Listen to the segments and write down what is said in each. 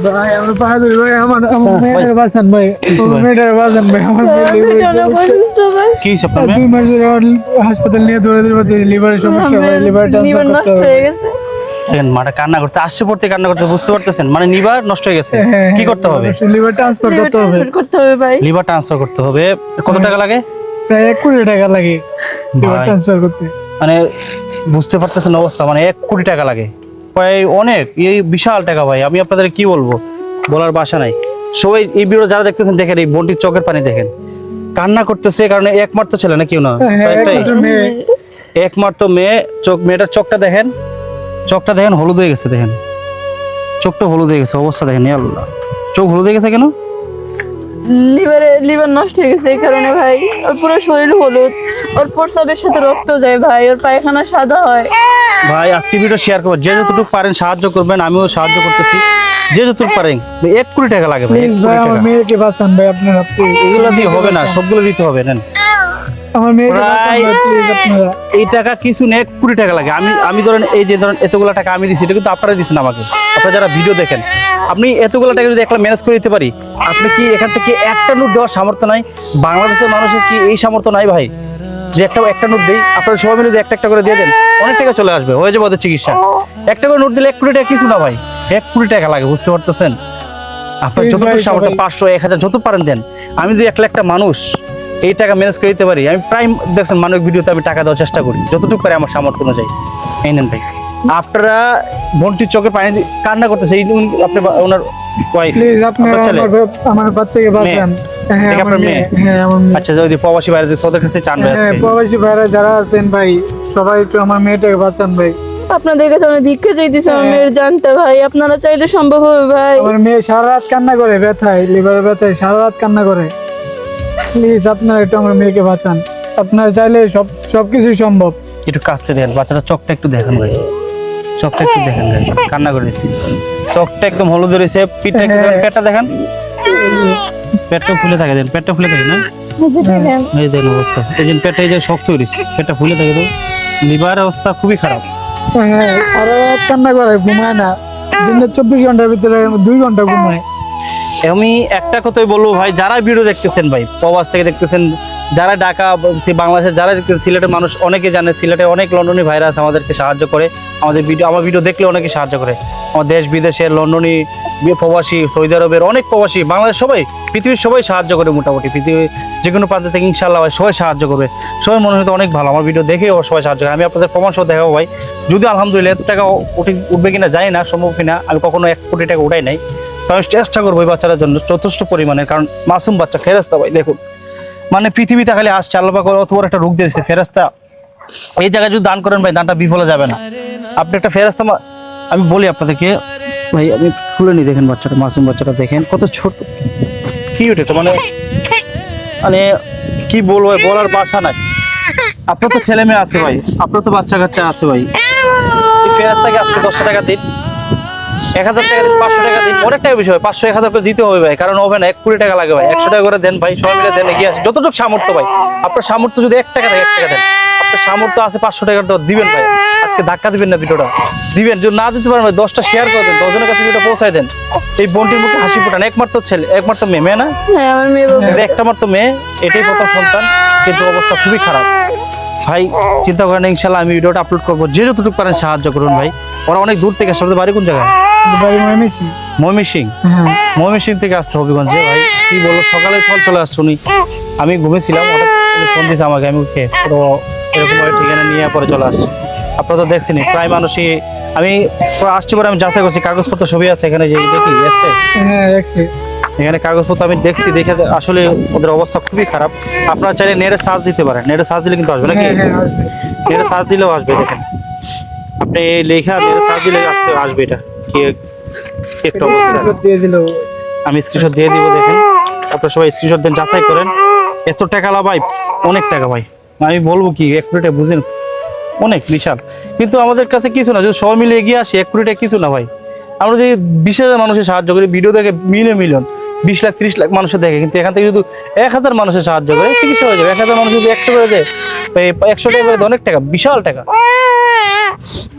ভাই আমার বাহাদুর ভাই আমার মেয়েটার বাঁচান ভাই মেয়েটার বাঁচান ভাই আমার কি হয়েছে আপনার মেয়ে? 2 মাস ধরে হাসপাতাল নিয়ে দৌড়াদৌড়ি করতে লিভারের সমস্যা ভাই লিভার লিভার নষ্ট হয়ে গেছে। দেখেন মাটা কান্না করতে আসছে, পড়তে কান্না করতে, বুঝতে পারতেছেন? মানে লিভার নষ্ট হয়ে গেছে, কি করতে হবে? লিভার ট্রান্সফার করতে হবে করতে হবে ভাই। লিভার ট্রান্সফার করতে হবে। কত টাকা লাগে? প্রায় 1 কোটি টাকা লাগে লিভার ভাই। ট্রান্সফার করতে। মানে বুঝতে পারতেছেন অবস্থা, মানে 1 কোটি টাকা লাগে, প্রায় অনেক, এই বিশাল টাকা ভাই। আমি আপনাদের কি বলবো, বলার ভাষা নাই। সবাই এই ভিডিও যারা দেখতেছেন দেখেন, এই বোনটির চোখের পানি দেখেন, কান্না করতেছে, কারণ একমাত্র ছেলে না, কেউ না, একটাই একমাত্র মেয়ে। একমাত্র মেয়ে। মেয়েটার চোখটা দেখেন, চোখটা দেখেন হলুদ হয়ে গেছে, দেখেন চোখটা হলুদ হয়ে গেছে, অবস্থা দেখেন। ইয়া আল্লাহ, চোখ হলুদ হয়ে গেছে কেন? লিভার নষ্ট হয়ে গেছে এই কারণে ভাই। ওর পুরো শরীর হলুদ, ওর প্রস্রাবের সাথে রক্ত যায় ভাই, ওর পায়খানা সাদা হয়। ভাই আজকে ভিডিও শেয়ার করবেন, যে যতটুকু পারেন সাহায্য করবেন, আমিও সাহায্য করতেছি যে যতটুকু পারেন। 1 কোটি টাকা লাগে ভাই, 1 প্লিজ কোটি ভাই আমার টাকা। মেয়েকে বাঁচান ভাই আপনারা প্লিজ। এগুলো দিয়ে হবে না, সবগুলো দিতে হবে। নেন আমার মেয়েকে বাঁচান প্রায় ভাই প্লিজ আপনারা। এই টাকা কিছু না, 1 কোটি টাকা লাগে। আমি ধরেন এই যে ধরেন এতগুলো টাকা আমি দিচ্ছি, এটা কিন্তু আপনারা দিচ্ছেন আমাকে। আপনারা যারা ভিডিও দেখেন, আপনি এতগুলো টাকা যদি একলা ম্যানেজ করে দিতে পারি, আপনি কি এখান থেকে একটা নোট দেওয়ার সামর্থ্য নাই? বাংলাদেশের মানুষের কি এই সামর্থ্য নাই ভাই, যে একটা নোট দিই? আপনারা সবাই মিলে যদি একটা করে দিয়ে দেন, অনেক টাকা চলে আসবে, হয়ে যাবে ওদের চিকিৎসা। একটা করে নোট দিলে 1 কোটি টাকা কিছু না ভাই, 1 কোটি টাকা লাগে, বুঝতে পারতেছেন? আপনার যতটুকু সামর্থ্য, 500 1000 যত পারেন দেন। আমি যদি 1 লাখ মানুষ এই টাকা ম্যানেজ করে দিতে পারি, আমি প্রায় দেখছেন মানবিক ভিডিওতে আমি টাকা দেওয়ার চেষ্টা করি যতটুকু পারি আমার সামর্থ্য অনুযায়ী। এই নেন ভাই, আপনারা বোনটির চোখে পানি কান্না করতেছে, আপনি ওনার প্লিজ আপনারা আমার বাচ্চাকে বাঁচান। হ্যাঁ এটা আমার আপনার মেয়ে, মেয়ে? হ্যাঁ আমার মেয়ে। আচ্ছা, যদি প্রবাসী বাইরে থেকে ওদের কাছে চান ভাই হ্যাঁ আজকে। প্রবাসী ভাইরা যারা আছেন ভাই সবাই একটু আমার মেয়েটাকে বাঁচান ভাই। আপনাদের কাছে আমি ভিক্ষা চাইতেছি আমার মেয়ের জানতে ভাই, আপনারা চাইলে সম্ভব হবে ভাই। আমার মেয়ে সারা রাত কান্না করে ব্যথায়, লিভার ব্যথায় সারা রাত কান্না করে। প্লিজ আপনারা একটু আমার মেয়েকে বাঁচান। আপনারা চাইলে সবকিছুই সম্ভব। একটু কাছতে দেখেন, বাচ্চাটা চোখটা একটু দেখেন ভাই, চোখটা একটু দেখেন ভাই, কান্না করে দিচ্ছি, চোখটা একদম হলুদ রয়েছে, পিঠটা একটু দেখেন, পেটটা দেখেন, পেটটা ফুলে থাকে, দেন পেটটা ফুলে থাকে না, এই দেখেন অবস্থা, এই যে পেটটা এই যে শক্ত হয়েছে, পেটটা ফুলে থাকে, তো লিভার অবস্থা খুবই খারাপ। হ্যাঁ সারা রাত কান্না করে, ঘুমায় না। দিনে 24 ঘন্টার ভিতরে 2 ঘন্টা ঘুমায়। আমি একটা কথাই বলবো ভাই, যারা ভিডিও দেখতেছেন ভাই, প্রবাস থেকে দেখতেছেন, যারা ঢাকা বাংলাদেশের যারা দেখতেছেন, সিলেটের মানুষ অনেকে জানে, সিলেটে অনেক লন্ডনী ভাইরা আছে, আমাদেরকে সাহায্য করে, আমার ভিডিও দেখলে অনেকে সাহায্য করে। আমার দেশ বিদেশের লন্ডনী প্রবাসী, সৌদি আরবের অনেক প্রবাসী, বাংলাদেশ সবাই, পৃথিবীর সবাই সাহায্য করে মোটামুটি, পৃথিবীর যে কোনো প্রান্ত থেকে ইনশাল্লাহ ভাই সবাই সাহায্য করবে। সবাই মনে হয় অনেক ভালো, আমার ভিডিও দেখে সবাই সাহায্য করে। আমি আপনাদের প্রমাণ সহ দেখাবো ভাই, যদি আলহামদুলিল্লাহ এত টাকা উঠবে কিনা জানি না, সম্ভব কিনা, আমি কখনো 1 কোটি টাকা উঠাই নাই, তো আমি চেষ্টা করবো এই বাচ্চাটার জন্য যথেষ্ট পরিমাণে, কারণ মাসুম বাচ্চা, ফেরেস্তা ভাই দেখুন, মানে পৃথিবীতে খালি আসছে, আল্লাহ পাক অত বড় একটা রোগ দিয়েছে ফেরেস্তা। এই জায়গায় যদি দান করেন ভাই, দানটা বিফলে যাবে না। আপনি একটা ফেরেস্তা, আমি বলি আপনাদেরকে ভাই, আমি খুলে নি, দেখেন বাচ্চাটা, মাসুম বাচ্চাটা দেখেন কত ছোট, কিউট এটা, মানে মানে কি বলবো ভাই, বলার ভাষা নাই। আপনার তো ছেলে মেয়ে আছে ভাই, আপনার তো বাচ্চা কাচ্চা আছে ভাই, এই ফেরেস্তাকে আজকে 10 টাকা দিন, 1000 টাকা দিন, 500 টাকা দিন, অনেক টাকা বিষয়, 500 1000 করে দিতে হবে ভাই, কারণ হবে না, 1 কোটি টাকা লাগে ভাই। 100 টাকা করে দেন ভাই, সবাই মিলে দেন, এগিয়ে আসে যতটুকু সামর্থ্য ভাই। আপনার সামর্থ্য যদি 1 টাকা থাকে, 1 টাকা দেন, আপনার সামর্থ্য আছে 500 টাকা দিবেন ভাই। আজকে ধাক্কা দিবেন না, ভিডিওটা দিবেন, যদি না দিতে পারেন ভাই 10টা শেয়ার করে দেন, 10 জনের কাছে ভিডিওটা পৌঁছায় দেন। এই বোনটির মুখে হাসি ফোটান, একমাত্র ছেলে, একমাত্র মেয়ে না, হ্যাঁ আমার মেয়ে বাবা। এটা একটা মাত্র মেয়ে, এটাই প্রথম সন্তান, কিন্তু অবস্থা খুবই খারাপ ভাই। চিন্তা করেন, ইনশাল্লাহ আমি ভিডিওটা আপলোড করবো, যে যতটুকু পারেন সাহায্য করুন ভাই। ওরা অনেক দূর থেকে আসছে, বাড়ি কোন জায়গায়? বাড়ি ময়মনসিংহ। ময়মনসিংহ? হ্যাঁ ময়মনসিংহ থেকে আসতে হবিগঞ্জে ভাই, কি বলবো, সকালে চলে আসছে উনি, আমি ঘুমেছিলাম, হঠাৎ উনি ফোন দিয়েছে আমাকে, আমি উঠে পুরো এরকম ঠিকানা নিয়ে পরে চলে আসছে। আপনারা তো দেখছেন, প্রায় মানুষই, আমি আসছি পরে আমি যাচাই করছি, কাগজপত্র ছবি আছে এখানে, যে দেখি আছে, হ্যাঁ এক্সরে এখানে কাগজপত্র আমি দেখছি, দেখে আসলে ওদের অবস্থা খুবই খারাপ। আপনারা চাইলে নেটে সার্চ দিতে পারেন, নেটে সার্চ দিলে কিন্তু আসবে নাকি, হ্যাঁ আসবে। নেটে সার্চ দিলেও আসবে, দেখেন আপনি লেখা নেটে সার্চ দিলে আসবে, এটা কি একটু অবস্থা দিয়ে দিল। আমি স্ক্রিনশট দিয়ে দিব, দেখেন আপনারা সবাই স্ক্রিনশট দেন, যাচাই করেন। এত টাকা ভাই, অনেক টাকা ভাই, আমি বলবো কি, 1 কোটি টাকা বুঝেন, অনেক বিশাল, কিন্তু আমাদের কাছে কিছু না, যদি সবাই মিলে এগিয়ে আসি 1 কোটি টাকা কিছু না ভাই। আমরা যে 20,000 মানুষের সাহায্য করি, ভিডিও দেখে মিলিয়ন 20 লাখ 30 লাখ মানুষের দেখে, কিন্তু এখান থেকে যদি 1000 মানুষের সাহায্য করে চিকিৎসা হয়ে যাবে। 1000 মানুষ যদি 100 করে দেয়, 100 টাকা করে অনেক টাকা, বিশাল টাকা।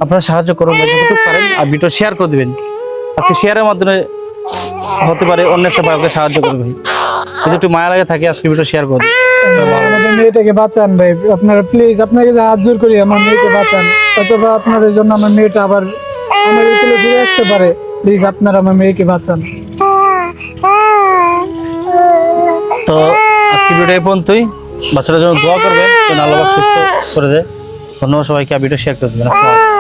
আপনারা সাহায্য করুন যতটুকু পারেন, আর ভিডিও শেয়ার করে দিবেন। আজকে শেয়ারের মাধ্যমে হতে পারে অন্যের সাথে ওকে সাহায্য করবে ভাই। যদি একটু মায়া লাগে থাকে আজকে ভিডিও শেয়ার করুন। আমাদের মেয়েটাকে বাঁচান ভাই, আপনারা প্লিজ, আপনাকে যে হাত জোর করি আমার মেয়েকে বাঁচান, অথবা আপনাদের জন্য আমার মেয়েটা আবার আমাদের কোলে ফিরে আসতে পারে। প্লিজ আপনারা আমার মেয়েকে বাঁচান। তো আজকে ভিডিও এই পর্যন্তই। বাচ্চাটার জন্য দোয়া করবেন যেন আল্লাহ পাক সুস্থ করে দেয়। ধন্যবাদ সবাইকে, ভিডিও শেয়ার করে দেবেন। আসসালামু আলাইকুম।